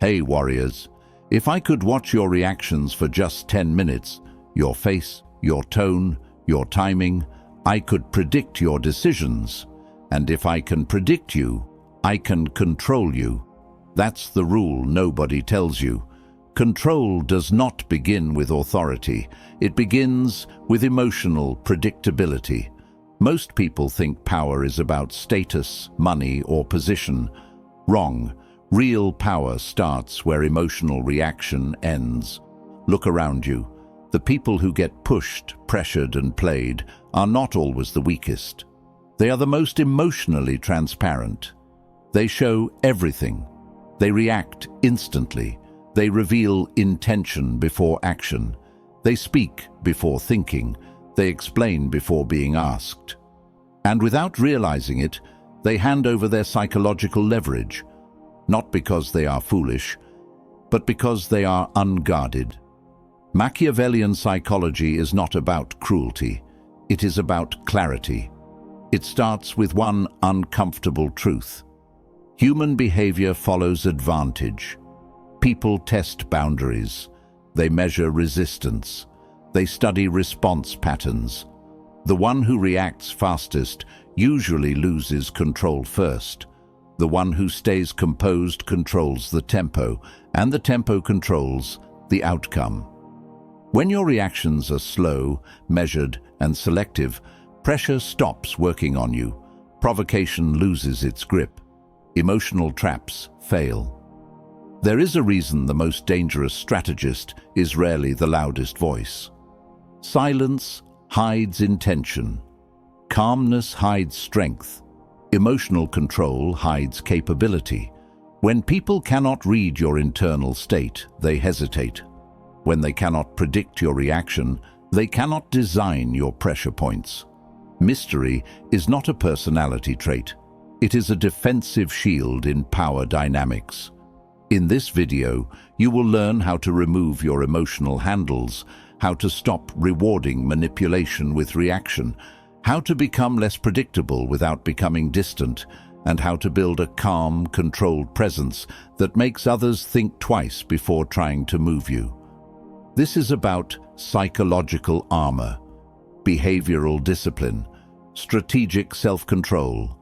Hey warriors, if I could watch your reactions for just 10 minutes, your face, your tone, your timing, I could predict your decisions. And if I can predict you, I can control you. That's the rule nobody tells you. Control does not begin with authority. It begins with emotional predictability. Most people think power is about status, money, or position. Wrong. Real power starts where emotional reaction ends. Look around you. The people who get pushed, pressured, and played are not always the weakest. They are the most emotionally transparent. They show everything. They react instantly. They reveal intention before action. They speak before thinking. They explain before being asked. And without realizing it, they hand over their psychological leverage. Not because they are foolish, but because they are unguarded. Machiavellian psychology is not about cruelty. It is about clarity. It starts with one uncomfortable truth. Human behavior follows advantage. People test boundaries. They measure resistance. They study response patterns. The one who reacts fastest usually loses control first. The one who stays composed controls the tempo, and the tempo controls the outcome. When your reactions are slow, measured, and selective, pressure stops working on you. Provocation loses its grip. Emotional traps fail. There is a reason the most dangerous strategist is rarely the loudest voice. Silence hides intention. Calmness hides strength. Emotional control hides capability. When people cannot read your internal state, they hesitate. When they cannot predict your reaction, they cannot design your pressure points. Mystery is not a personality trait. It is a defensive shield in power dynamics. In this video, you will learn how to remove your emotional handles, how to stop rewarding manipulation with reaction, how to become less predictable without becoming distant, and how to build a calm, controlled presence that makes others think twice before trying to move you. This is about psychological armor, behavioral discipline, strategic self-control,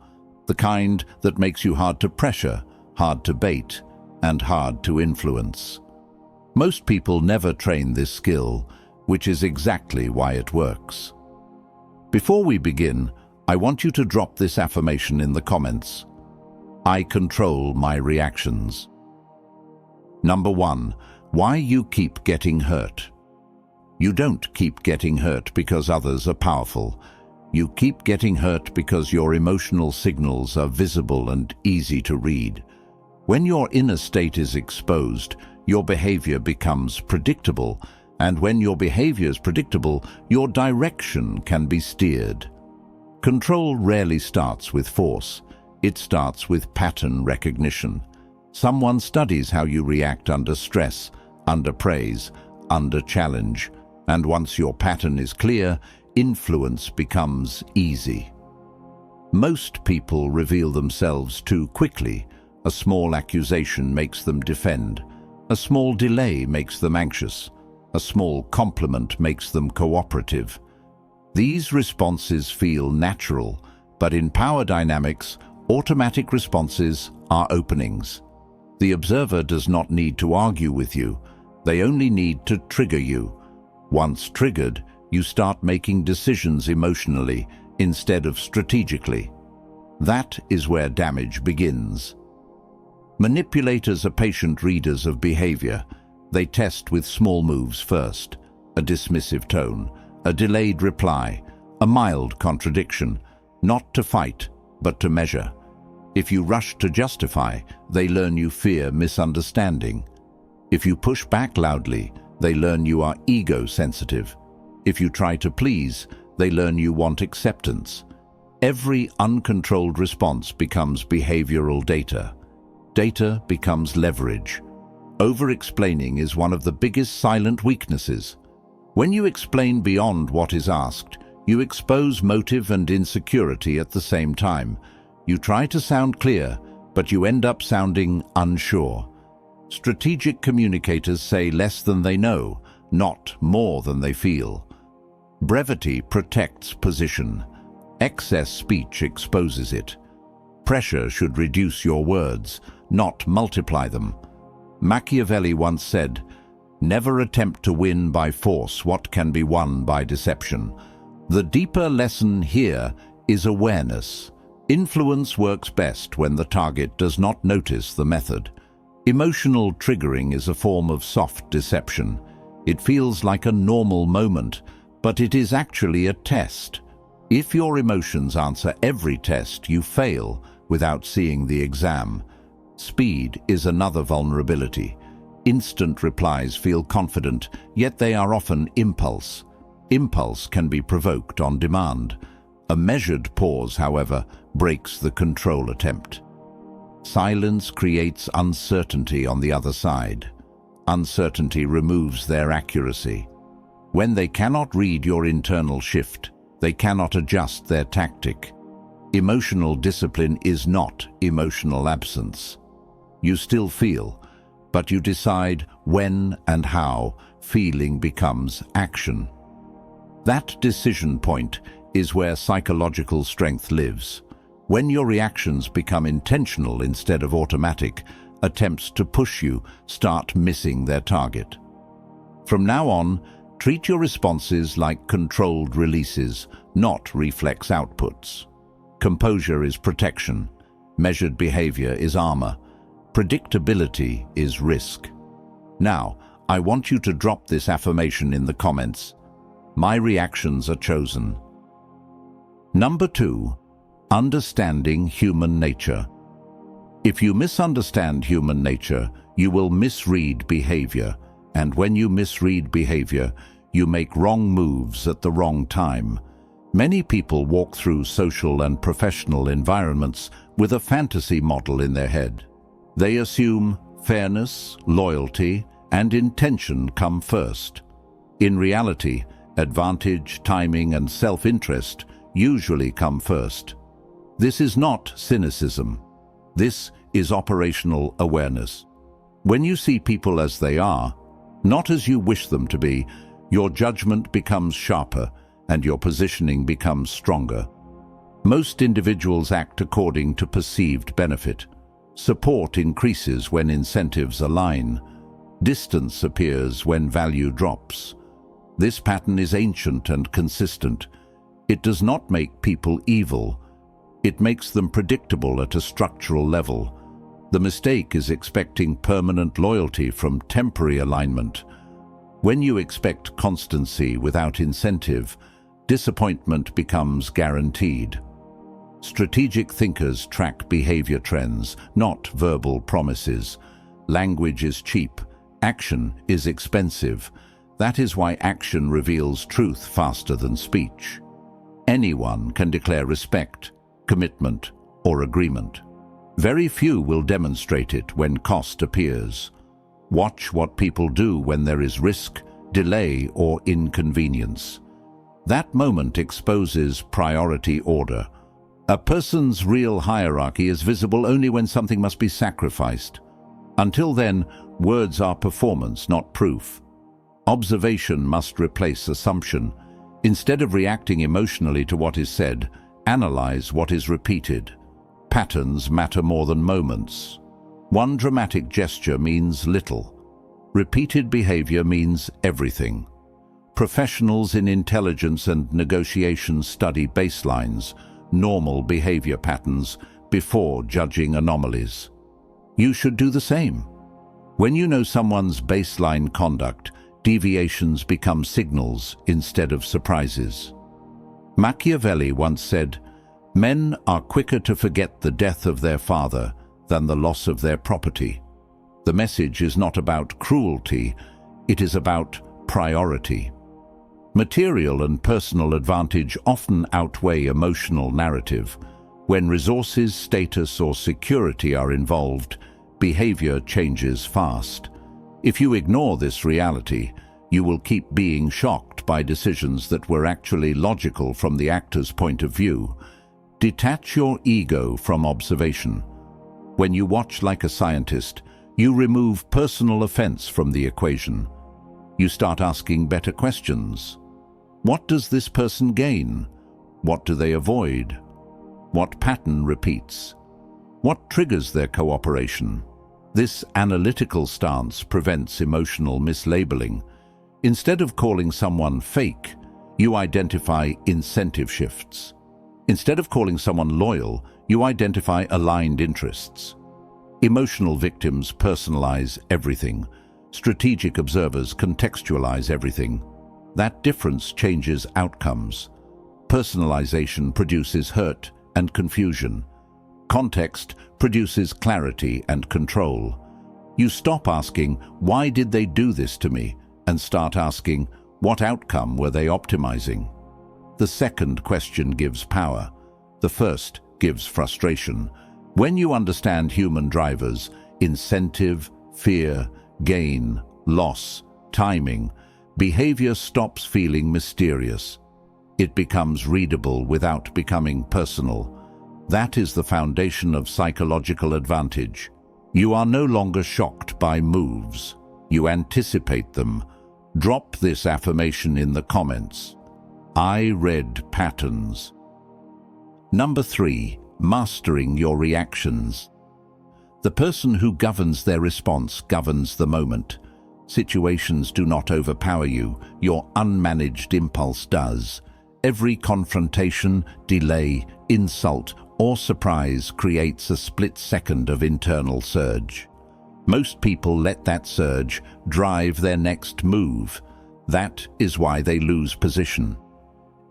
the kind that makes you hard to pressure, hard to bait, and hard to influence. Most people never train this skill, which is exactly why it works. Before we begin, I want you to drop this affirmation in the comments. I control my reactions. Number 1. Why you keep getting hurt. You don't keep getting hurt because others are powerful. You keep getting hurt because your emotional signals are visible and easy to read. When your inner state is exposed, your behavior becomes predictable, and when your behavior is predictable, your direction can be steered. Control rarely starts with force. It starts with pattern recognition. Someone studies how you react under stress, under praise, under challenge, and once your pattern is clear, influence becomes easy. Most people reveal themselves too quickly. A small accusation makes them defend. A small delay makes them anxious. A small compliment makes them cooperative. These responses feel natural, but in power dynamics, automatic responses are openings. The observer does not need to argue with you. They only need to trigger you. Once triggered, you start making decisions emotionally instead of strategically. That is where damage begins. Manipulators are patient readers of behavior. They test with small moves first, a dismissive tone, a delayed reply, a mild contradiction, not to fight, but to measure. If you rush to justify, they learn you fear misunderstanding. If you push back loudly, they learn you are ego-sensitive. If you try to please, they learn you want acceptance. Every uncontrolled response becomes behavioral data. Data becomes leverage. Over-explaining is one of the biggest silent weaknesses. When you explain beyond what is asked, you expose motive and insecurity at the same time. You try to sound clear, but you end up sounding unsure. Strategic communicators say less than they know, not more than they feel. Brevity protects position. Excess speech exposes it. Pressure should reduce your words, not multiply them. Machiavelli once said, "Never attempt to win by force what can be won by deception." The deeper lesson here is awareness. Influence works best when the target does not notice the method. Emotional triggering is a form of soft deception. It feels like a normal moment, but it is actually a test. If your emotions answer every test, you fail without seeing the exam. Speed is another vulnerability. Instant replies feel confident, yet they are often impulse. Impulse can be provoked on demand. A measured pause, however, breaks the control attempt. Silence creates uncertainty on the other side. Uncertainty removes their accuracy. When they cannot read your internal shift, they cannot adjust their tactic. Emotional discipline is not emotional absence. You still feel, but you decide when and how feeling becomes action. That decision point is where psychological strength lives. When your reactions become intentional instead of automatic, attempts to push you start missing their target. From now on, treat your responses like controlled releases, not reflex outputs. Composure is protection. Measured behavior is armor. Predictability is risk. Now, I want you to drop this affirmation in the comments. My reactions are chosen. Number 2. Understanding human nature. If you misunderstand human nature, you will misread behavior, and when you misread behavior, you make wrong moves at the wrong time. Many people walk through social and professional environments with a fantasy model in their head. They assume fairness, loyalty, and intention come first. In reality, advantage, timing, and self-interest usually come first. This is not cynicism. This is operational awareness. When you see people as they are, not as you wish them to be, your judgment becomes sharper and your positioning becomes stronger. Most individuals act according to perceived benefit. Support increases when incentives align. Distance appears when value drops. This pattern is ancient and consistent. It does not make people evil. It makes them predictable at a structural level. The mistake is expecting permanent loyalty from temporary alignment. When you expect constancy without incentive, disappointment becomes guaranteed. Strategic thinkers track behavior trends, not verbal promises. Language is cheap. Action is expensive. That is why action reveals truth faster than speech. Anyone can declare respect, commitment, or agreement. Very few will demonstrate it when cost appears. Watch what people do when there is risk, delay, or inconvenience. That moment exposes priority order. A person's real hierarchy is visible only when something must be sacrificed. Until then, words are performance, not proof. Observation must replace assumption. Instead of reacting emotionally to what is said, analyze what is repeated. Patterns matter more than moments. One dramatic gesture means little. Repeated behavior means everything. Professionals in intelligence and negotiation study baselines, normal behavior patterns, before judging anomalies. You should do the same. When you know someone's baseline conduct, deviations become signals instead of surprises. Machiavelli once said, "Men are quicker to forget the death of their father than the loss of their property." The message is not about cruelty, it is about priority. Material and personal advantage often outweigh emotional narrative. When resources, status, or security are involved, behavior changes fast. If you ignore this reality, you will keep being shocked by decisions that were actually logical from the actor's point of view. Detach your ego from observation. When you watch like a scientist, You remove personal offense from the equation. You start asking better questions. What does this person gain? What do they avoid? What pattern repeats? What triggers their cooperation? This analytical stance prevents emotional mislabeling. Instead of calling someone fake, you identify incentive shifts. Instead of calling someone loyal, you identify aligned interests. Emotional victims personalize everything. Strategic observers contextualize everything. That difference changes outcomes. Personalization produces hurt and confusion. Context produces clarity and control. You stop asking, "Why did they do this to me?" and start asking, "What outcome were they optimizing?" The second question gives power. The first gives frustration. When you understand human drivers, incentive, fear, gain, loss, timing, behavior stops feeling mysterious. It becomes readable without becoming personal. That is the foundation of psychological advantage. You are no longer shocked by moves. You anticipate them. Drop this affirmation in the comments. I read patterns. Number 3, mastering your reactions. The person who governs their response governs the moment. Situations do not overpower you. Your unmanaged impulse does. Every confrontation, delay, insult, or surprise creates a split second of internal surge. Most people let that surge drive their next move. That is why they lose position.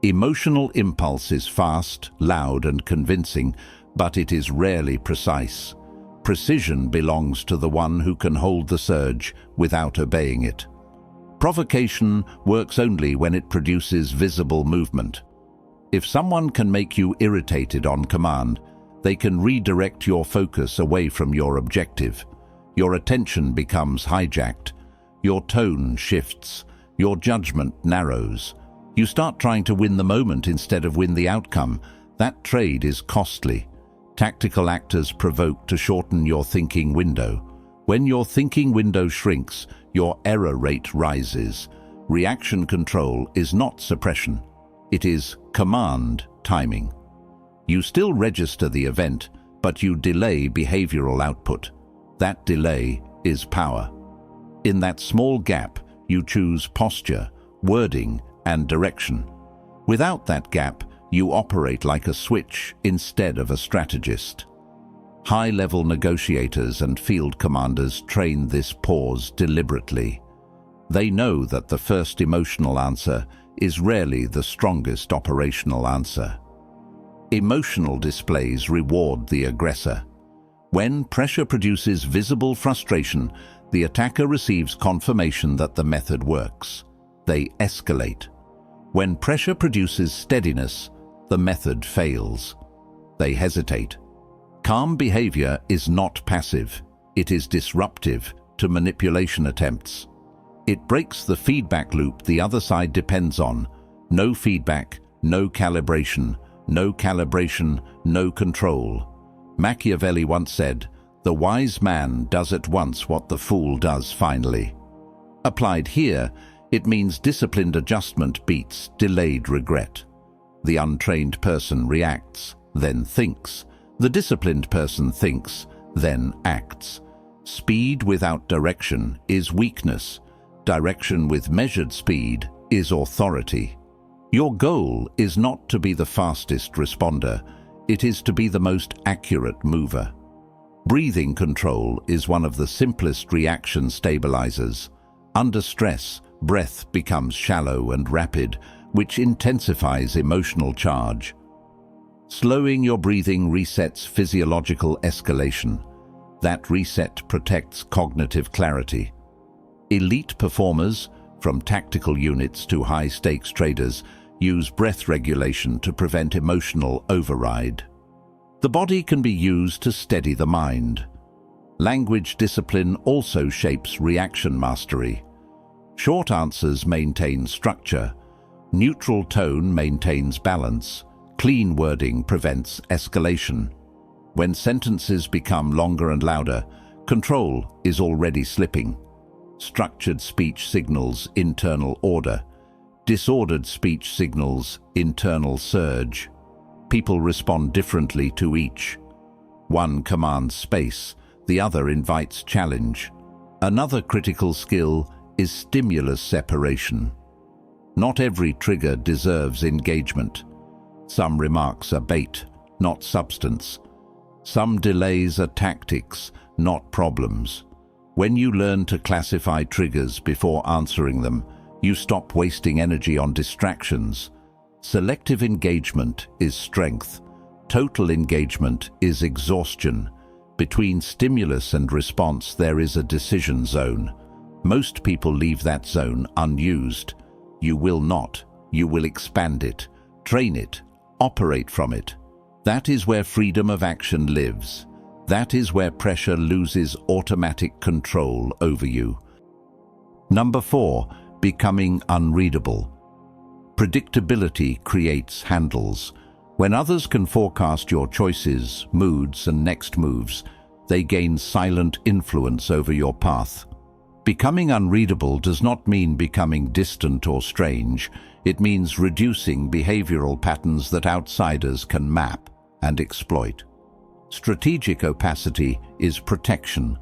Emotional impulse is fast, loud, and convincing, but it is rarely precise. Precision belongs to the one who can hold the surge without obeying it. Provocation works only when it produces visible movement. If someone can make you irritated on command, they can redirect your focus away from your objective. Your attention becomes hijacked. Your tone shifts. Your judgment narrows. You start trying to win the moment instead of win the outcome. That trade is costly. Tactical actors provoke to shorten your thinking window. When your thinking window shrinks, your error rate rises. Reaction control is not suppression. It is command timing. You still register the event, but you delay behavioral output. That delay is power. In that small gap, you choose posture, wording, and direction. Without that gap, you operate like a switch instead of a strategist. High-level negotiators and field commanders train this pause deliberately. They know that the first emotional answer is rarely the strongest operational answer. Emotional displays reward the aggressor. When pressure produces visible frustration, the attacker receives confirmation that the method works. They escalate. When pressure produces steadiness, the method fails. They hesitate. Calm behavior is not passive. It is disruptive to manipulation attempts. It breaks the feedback loop the other side depends on. No feedback, no calibration, no calibration, no control. Machiavelli once said, "The wise man does at once what the fool does finally." Applied here, it means disciplined adjustment beats delayed regret. The untrained person reacts, then thinks. The disciplined person thinks, then acts. Speed without direction is weakness. Direction with measured speed is authority. Your goal is not to be the fastest responder. It is to be the most accurate mover. Breathing control is one of the simplest reaction stabilizers. Under stress, breath becomes shallow and rapid, which intensifies emotional charge. Slowing your breathing resets physiological escalation. That reset protects cognitive clarity. Elite performers, from tactical units to high-stakes traders, use breath regulation to prevent emotional override. The body can be used to steady the mind. Language discipline also shapes reaction mastery. Short answers maintain structure. Neutral tone maintains balance. Clean wording prevents escalation. When sentences become longer and louder, Control is already slipping. Structured speech signals internal order. Disordered speech signals internal surge. People respond differently to each. One commands space, the other invites challenge. Another critical skill is stimulus separation. Not every trigger deserves engagement. Some remarks are bait, not substance. Some delays are tactics, not problems. When you learn to classify triggers before answering them, you stop wasting energy on distractions. Selective engagement is strength. Total engagement is exhaustion. Between stimulus and response, there is a decision zone. Most people leave that zone unused. You will not. You will expand it, train it, operate from it. That is where freedom of action lives. That is where pressure loses automatic control over you. Number 4, becoming unreadable. Predictability creates handles. When others can forecast your choices, moods, and next moves, they gain silent influence over your path. Becoming unreadable does not mean becoming distant or strange. It means reducing behavioral patterns that outsiders can map and exploit. Strategic opacity is protection.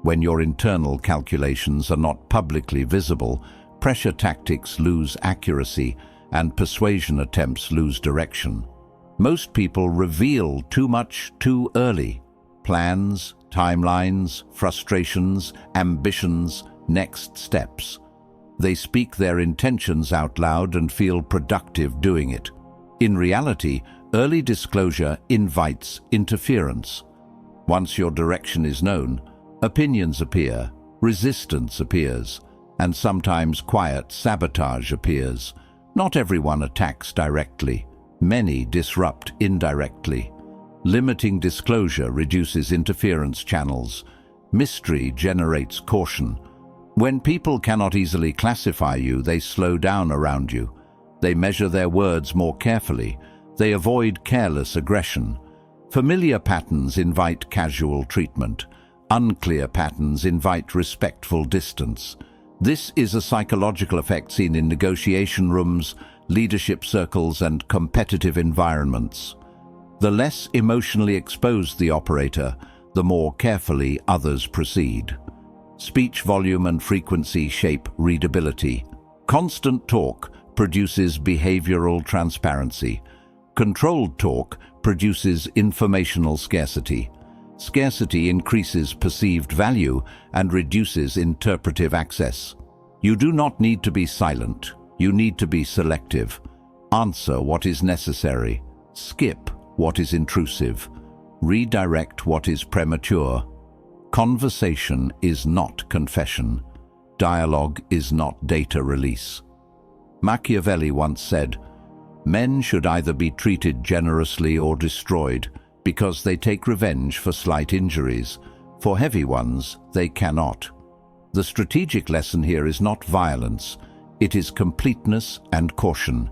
When your internal calculations are not publicly visible, pressure tactics lose accuracy and persuasion attempts lose direction. Most people reveal too much too early. Plans, timelines, frustrations, ambitions, next steps. They speak their intentions out loud and feel productive doing it. In reality, early disclosure invites interference. Once your direction is known, opinions appear, resistance appears, and sometimes quiet sabotage appears. Not everyone attacks directly. Many disrupt indirectly. Limiting disclosure reduces interference channels. Mystery generates caution. When people cannot easily classify you, they slow down around you. They measure their words more carefully. They avoid careless aggression. Familiar patterns invite casual treatment. Unclear patterns invite respectful distance. This is a psychological effect seen in negotiation rooms, leadership circles, and competitive environments. The less emotionally exposed the operator, the more carefully others proceed. Speech volume and frequency shape readability. Constant talk produces behavioral transparency. Controlled talk produces informational scarcity. Scarcity increases perceived value and reduces interpretive access. You do not need to be silent. You need to be selective. Answer what is necessary. Skip what is intrusive. Redirect what is premature. Conversation is not confession. Dialogue is not data release. Machiavelli once said, "Men should either be treated generously or destroyed, because they take revenge for slight injuries. For heavy ones, they cannot." The strategic lesson here is not violence. It is completeness and caution.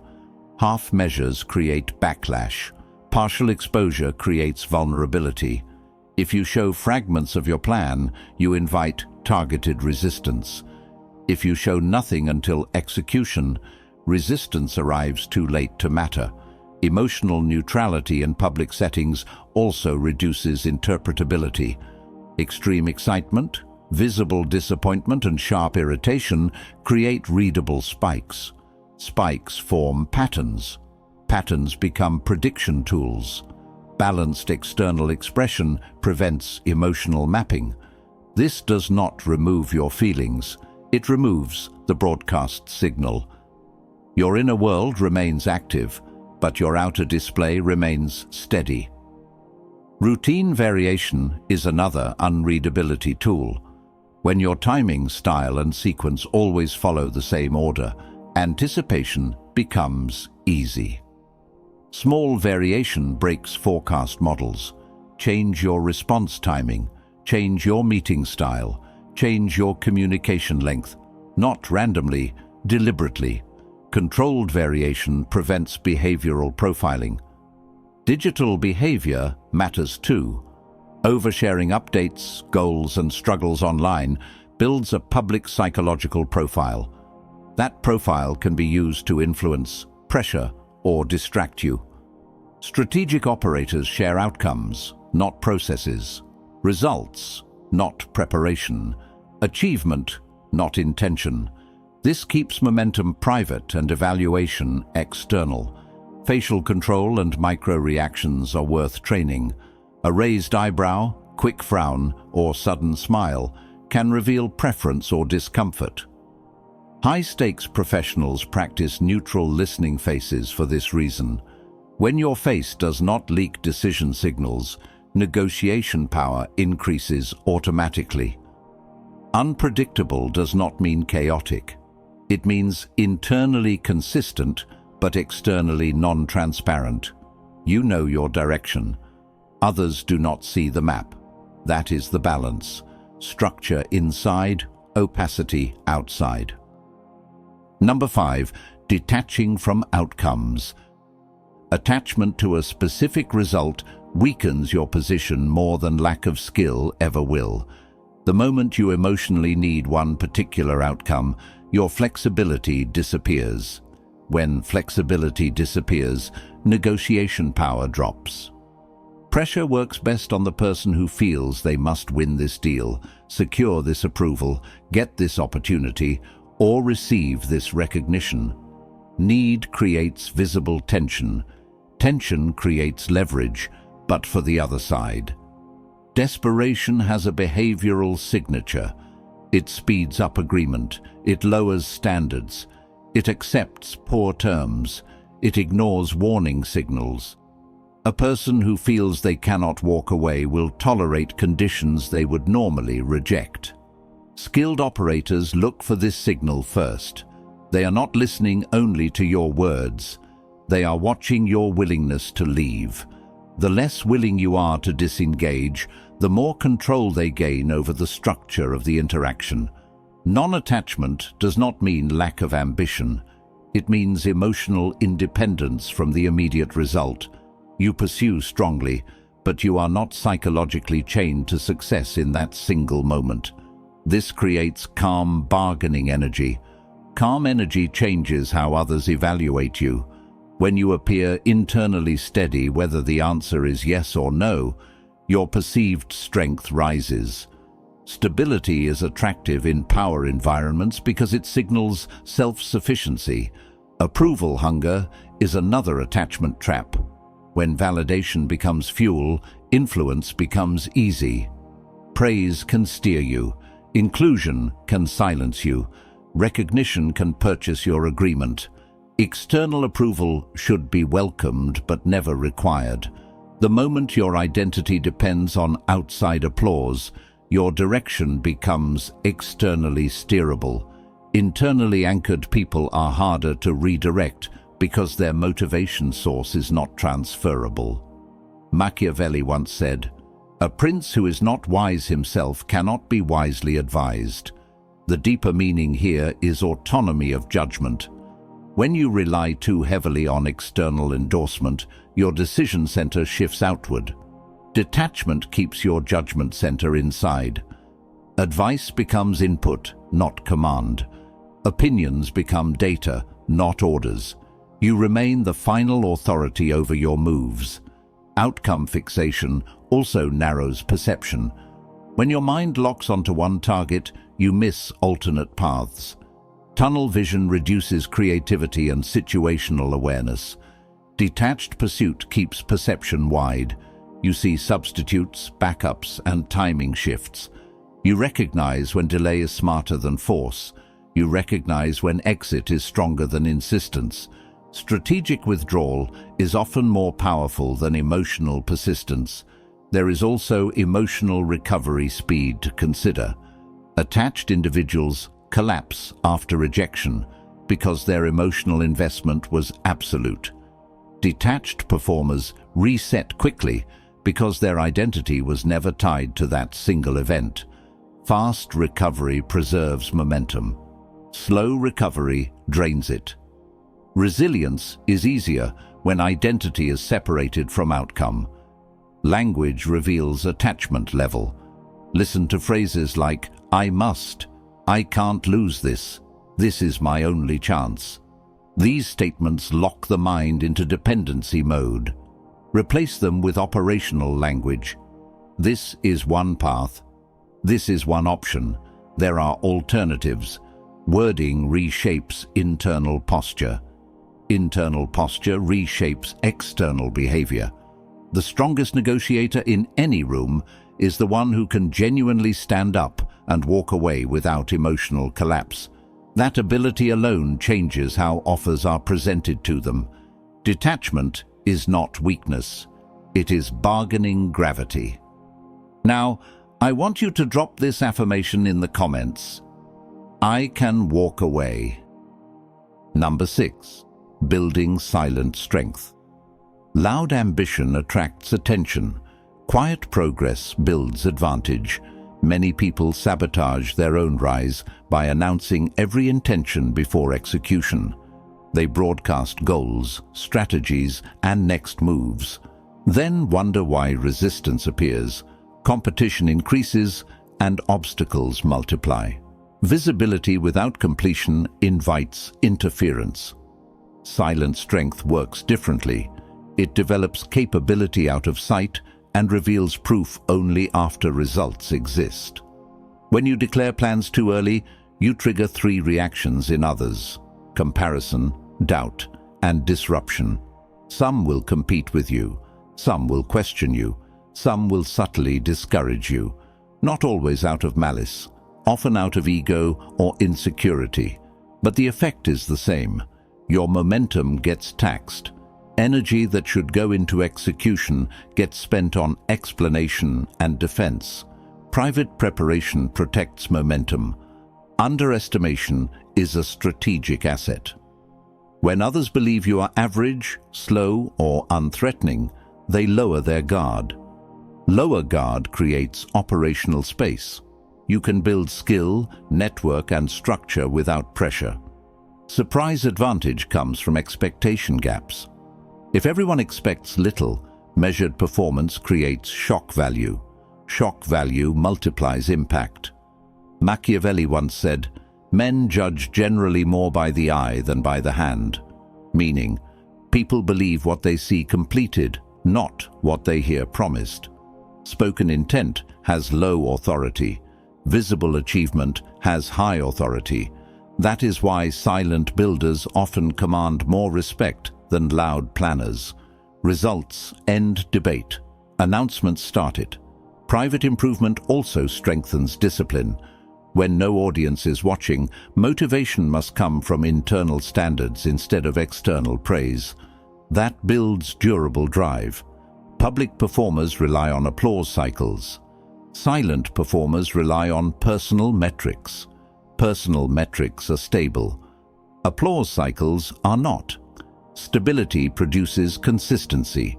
Half measures create backlash. Partial exposure creates vulnerability. If you show fragments of your plan, you invite targeted resistance. If you show nothing until execution, resistance arrives too late to matter. Emotional neutrality in public settings also reduces interpretability. Extreme excitement, visible disappointment, and sharp irritation create readable spikes. Spikes form patterns. Patterns become prediction tools. Balanced external expression prevents emotional mapping. This does not remove your feelings. It removes the broadcast signal. Your inner world remains active, but your outer display remains steady. Routine variation is another unreadability tool. When your timing, style, and sequence always follow the same order, anticipation becomes easy. Small variation breaks forecast models. Change your response timing, change your meeting style, change your communication length, not randomly, deliberately. Controlled variation prevents behavioral profiling. Digital behavior matters too. Oversharing updates, goals, and struggles online builds a public psychological profile. That profile can be used to influence, pressure, or distract you. Strategic operators share outcomes, not processes. Results, not preparation. Achievement, not intention. This keeps momentum private and evaluation external. Facial control and micro-reactions are worth training. A raised eyebrow, quick frown, or sudden smile can reveal preference or discomfort. High-stakes professionals practice neutral listening faces for this reason. When your face does not leak decision signals, negotiation power increases automatically. Unpredictable does not mean chaotic. It means internally consistent, but externally non-transparent. You know your direction. Others do not see the map. That is the balance. Structure inside, opacity outside. Number 5, detaching from outcomes. Attachment to a specific result weakens your position more than lack of skill ever will. The moment you emotionally need one particular outcome, your flexibility disappears. When flexibility disappears, negotiation power drops. Pressure works best on the person who feels they must win this deal, secure this approval, get this opportunity, or receive this recognition. Need creates visible tension. Tension creates leverage, but for the other side. Desperation has a behavioral signature. It speeds up agreement. It lowers standards. It accepts poor terms. It ignores warning signals. A person who feels they cannot walk away will tolerate conditions they would normally reject. Skilled operators look for this signal first. They are not listening only to your words. They are watching your willingness to leave. The less willing you are to disengage, the more control they gain over the structure of the interaction. Non-attachment does not mean lack of ambition. It means emotional independence from the immediate result. You pursue strongly, but you are not psychologically chained to success in that single moment. This creates calm bargaining energy. Calm energy changes how others evaluate you. When you appear internally steady, whether the answer is yes or no, your perceived strength rises. Stability is attractive in power environments because it signals self-sufficiency. Approval hunger is another attachment trap. When validation becomes fuel, influence becomes easy. Praise can steer you. Inclusion can silence you. Recognition can purchase your agreement. External approval should be welcomed but never required. The moment your identity depends on outside applause, your direction becomes externally steerable. Internally anchored people are harder to redirect because their motivation source is not transferable. Machiavelli once said, "A prince who is not wise himself cannot be wisely advised." The deeper meaning here is autonomy of judgment. When you rely too heavily on external endorsement, your decision center shifts outward. Detachment keeps your judgment center inside. Advice becomes input, not command. Opinions become data, not orders. You remain the final authority over your moves. Outcome fixation also narrows perception. When your mind locks onto one target, you miss alternate paths. Tunnel vision reduces creativity and situational awareness. Detached pursuit keeps perception wide. You see substitutes, backups, and timing shifts. You recognize when delay is smarter than force. You recognize when exit is stronger than insistence. Strategic withdrawal is often more powerful than emotional persistence. There is also emotional recovery speed to consider. Attached individuals collapse after rejection because their emotional investment was absolute. Detached performers reset quickly because their identity was never tied to that single event. Fast recovery preserves momentum. Slow recovery drains it. Resilience is easier when identity is separated from outcome. Language reveals attachment level. Listen to phrases like, "I must," "I can't lose this," "This is my only chance." These statements lock the mind into dependency mode. Replace them with operational language. This is one path. This is one option. There are alternatives. Wording reshapes internal posture. Internal posture reshapes external behavior. The strongest negotiator in any room is the one who can genuinely stand up and walk away without emotional collapse. That ability alone changes how offers are presented to them. Detachment is not weakness. It is bargaining gravity. Now, I want you to drop this affirmation in the comments. I can walk away. Number 6. Building silent strength. Loud ambition attracts attention. Quiet progress builds advantage. Many people sabotage their own rise by announcing every intention before execution. They broadcast goals, strategies, and next moves. Then wonder why resistance appears, competition increases, and obstacles multiply. Visibility without completion invites interference. Silent strength works differently. It develops capability out of sight and reveals proof only after results exist. When you declare plans too early, you trigger 3 reactions in others: comparison, doubt, and disruption. Some will compete with you, some will question you, some will subtly discourage you, not always out of malice, often out of ego or insecurity. But the effect is the same. Your momentum gets taxed. Energy that should go into execution gets spent on explanation and defense. Private preparation protects momentum. Underestimation is a strategic asset. When others believe you are average, slow, or unthreatening, they lower their guard. Lower guard creates operational space. You can build skill, network, and structure without pressure. Surprise advantage comes from expectation gaps. If everyone expects little, measured performance creates shock value. Shock value multiplies impact. Machiavelli once said, "Men judge generally more by the eye than by the hand," meaning, people believe what they see completed, not what they hear promised. Spoken intent has low authority. Visible achievement has high authority. That is why silent builders often command more respect than loud planners. Results end debate. Announcements start it. Private improvement also strengthens discipline. When no audience is watching, motivation must come from internal standards instead of external praise. That builds durable drive. Public performers rely on applause cycles. Silent performers rely on personal metrics. Personal metrics are stable. Applause cycles are not. Stability produces consistency.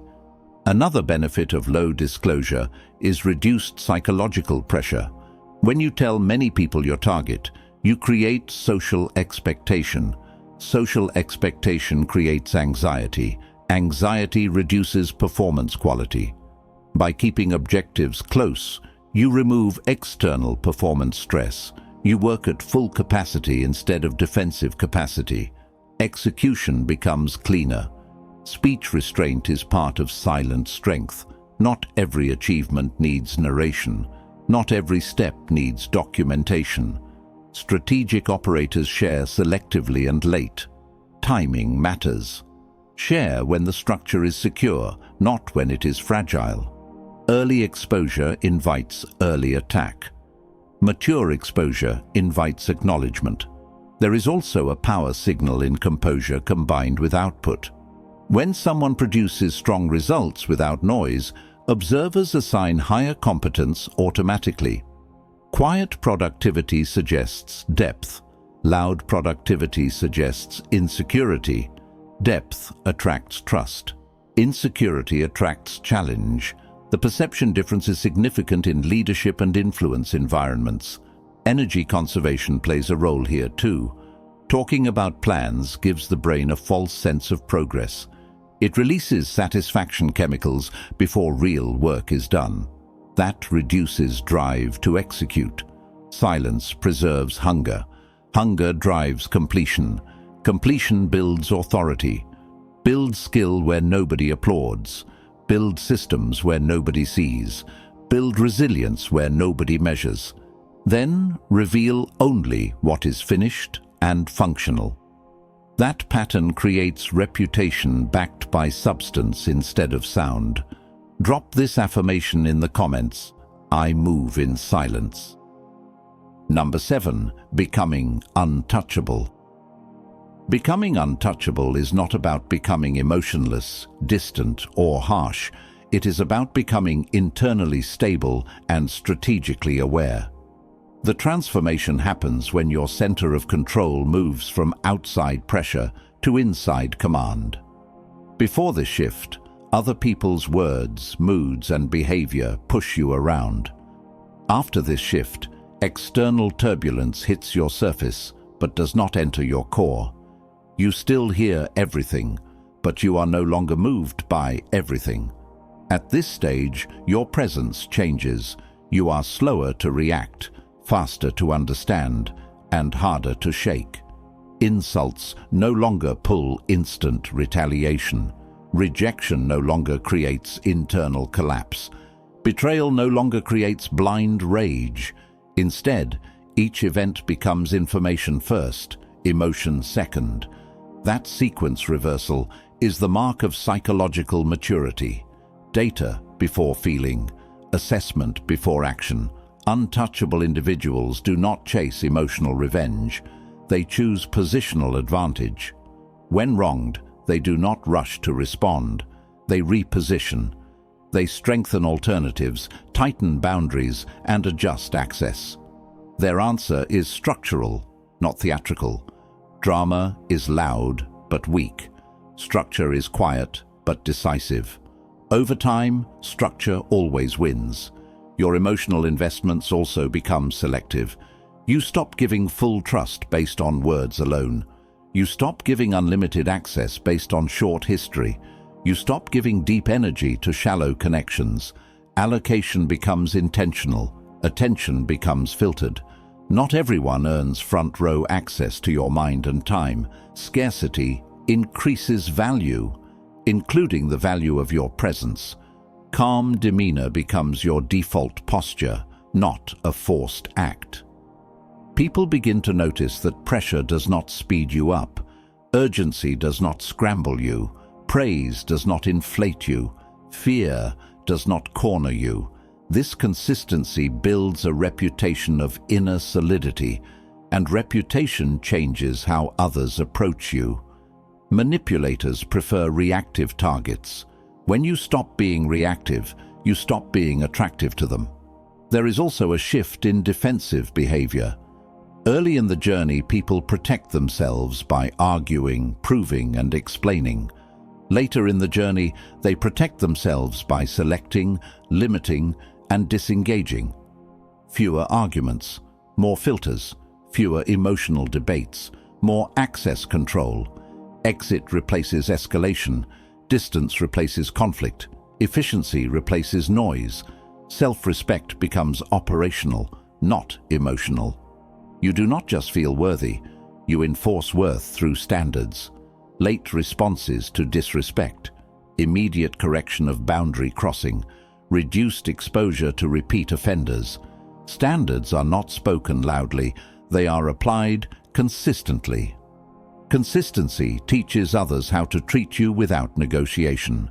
Another benefit of low disclosure is reduced psychological pressure. When you tell many people your target, you create social expectation. Social expectation creates anxiety. Anxiety reduces performance quality. By keeping objectives close, you remove external performance stress. You work at full capacity instead of defensive capacity. Execution becomes cleaner. Speech restraint is part of silent strength. Not every achievement needs narration. Not every step needs documentation. Strategic operators share selectively and late. Timing matters. Share when the structure is secure, not when it is fragile. Early exposure invites early attack. Mature exposure invites acknowledgement. There is also a power signal in composure combined with output. When someone produces strong results without noise, observers assign higher competence automatically. Quiet productivity suggests depth. Loud productivity suggests insecurity. Depth attracts trust. Insecurity attracts challenge. The perception difference is significant in leadership and influence environments. Energy conservation plays a role here too. Talking about plans gives the brain a false sense of progress. It releases satisfaction chemicals before real work is done. That reduces drive to execute. Silence preserves hunger. Hunger drives completion. Completion builds authority. Build skill where nobody applauds. Build systems where nobody sees. Build resilience where nobody measures. Then reveal only what is finished and functional. That pattern creates reputation backed by substance instead of sound. Drop this affirmation in the comments. I move in silence. Number 7. Becoming untouchable. Becoming untouchable is not about becoming emotionless, distant, or harsh. It is about becoming internally stable and strategically aware. The transformation happens when your center of control moves from outside pressure to inside command. Before this shift, other people's words, moods, and behavior push you around. After this shift, external turbulence hits your surface but does not enter your core. You still hear everything, but you are no longer moved by everything. At this stage, your presence changes. You are slower to react, faster to understand, and harder to shake. Insults no longer pull instant retaliation. Rejection no longer creates internal collapse. Betrayal no longer creates blind rage. Instead, each event becomes information first, emotion second. That sequence reversal is the mark of psychological maturity. Data before feeling, assessment before action. Untouchable individuals do not chase emotional revenge. They choose positional advantage. When wronged, they do not rush to respond. They reposition. They strengthen alternatives, tighten boundaries, and adjust access. Their answer is structural, not theatrical. Drama is loud but weak. Structure is quiet but decisive. Over time, structure always wins. Your emotional investments also become selective. You stop giving full trust based on words alone. You stop giving unlimited access based on short history. You stop giving deep energy to shallow connections. Allocation becomes intentional. Attention becomes filtered. Not everyone earns front-row access to your mind and time. Scarcity increases value, including the value of your presence. Calm demeanor becomes your default posture, not a forced act. People begin to notice that pressure does not speed you up. Urgency does not scramble you. Praise does not inflate you. Fear does not corner you. This consistency builds a reputation of inner solidity, and reputation changes how others approach you. Manipulators prefer reactive targets. When you stop being reactive, you stop being attractive to them. There is also a shift in defensive behavior. Early in the journey, people protect themselves by arguing, proving, and explaining. Later in the journey, they protect themselves by selecting, limiting, and disengaging. Fewer arguments, more filters, fewer emotional debates, more access control. Exit replaces escalation. Distance replaces conflict. Efficiency replaces noise. Self-respect becomes operational, not emotional. You do not just feel worthy, you enforce worth through standards. Late responses to disrespect, immediate correction of boundary crossing, reduced exposure to repeat offenders. Standards are not spoken loudly, they are applied consistently. Consistency teaches others how to treat you without negotiation.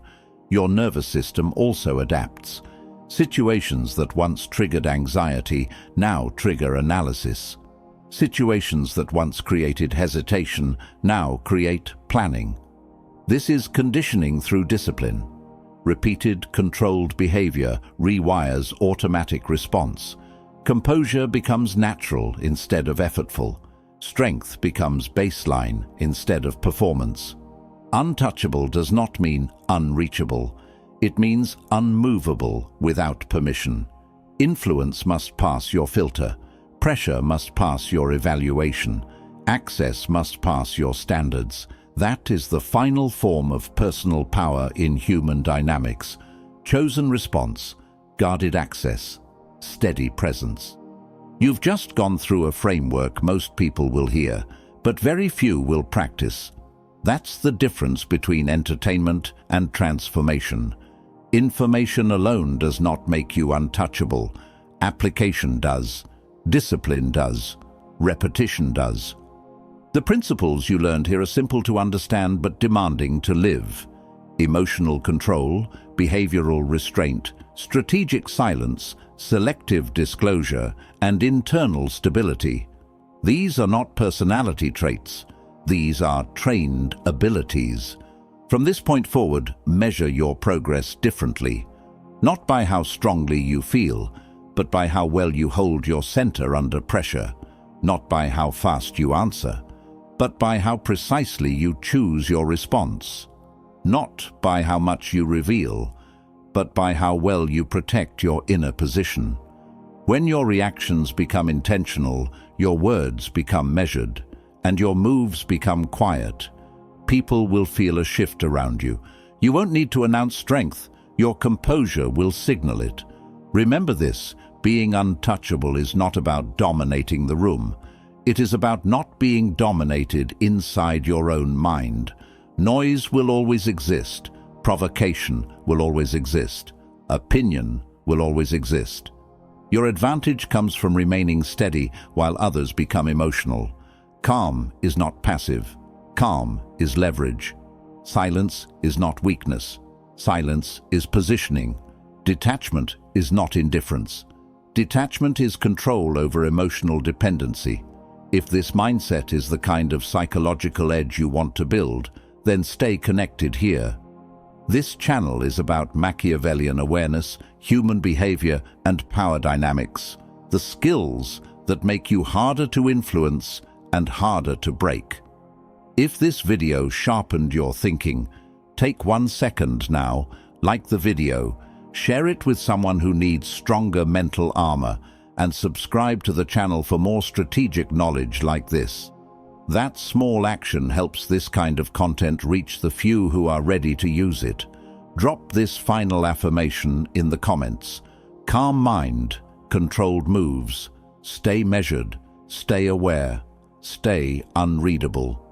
Your nervous system also adapts. Situations that once triggered anxiety now trigger analysis. Situations that once created hesitation now create planning. This is conditioning through discipline. Repeated, controlled behavior rewires automatic response. Composure becomes natural instead of effortful. Strength becomes baseline instead of performance. Untouchable does not mean unreachable. It means unmovable without permission. Influence must pass your filter. Pressure must pass your evaluation. Access must pass your standards. That is the final form of personal power in human dynamics. Chosen response, guarded access, steady presence. You've just gone through a framework most people will hear, but very few will practice. That's the difference between entertainment and transformation. Information alone does not make you untouchable. Application does. Discipline does. Repetition does. The principles you learned here are simple to understand but demanding to live. Emotional control, behavioral restraint, strategic silence, selective disclosure, and internal stability. These are not personality traits. These are trained abilities. From this point forward, measure your progress differently. Not by how strongly you feel, but by how well you hold your center under pressure. Not by how fast you answer, but by how precisely you choose your response. Not by how much you reveal, but by how well you protect your inner position. When your reactions become intentional, your words become measured, and your moves become quiet, people will feel a shift around you. You won't need to announce strength. Your composure will signal it. Remember this, being untouchable is not about dominating the room. It is about not being dominated inside your own mind. Noise will always exist. Provocation will always exist. Opinion will always exist. Your advantage comes from remaining steady while others become emotional. Calm is not passive. Calm is leverage. Silence is not weakness. Silence is positioning. Detachment is not indifference. Detachment is control over emotional dependency. If this mindset is the kind of psychological edge you want to build, then stay connected here. This channel is about Machiavellian awareness, human behavior, and power dynamics, the skills that make you harder to influence and harder to break. If this video sharpened your thinking, take 1 second now, like the video, share it with someone who needs stronger mental armor, and subscribe to the channel for more strategic knowledge like this. That small action helps this kind of content reach the few who are ready to use it. Drop this final affirmation in the comments. Calm mind, controlled moves, stay measured, stay aware, stay unreadable.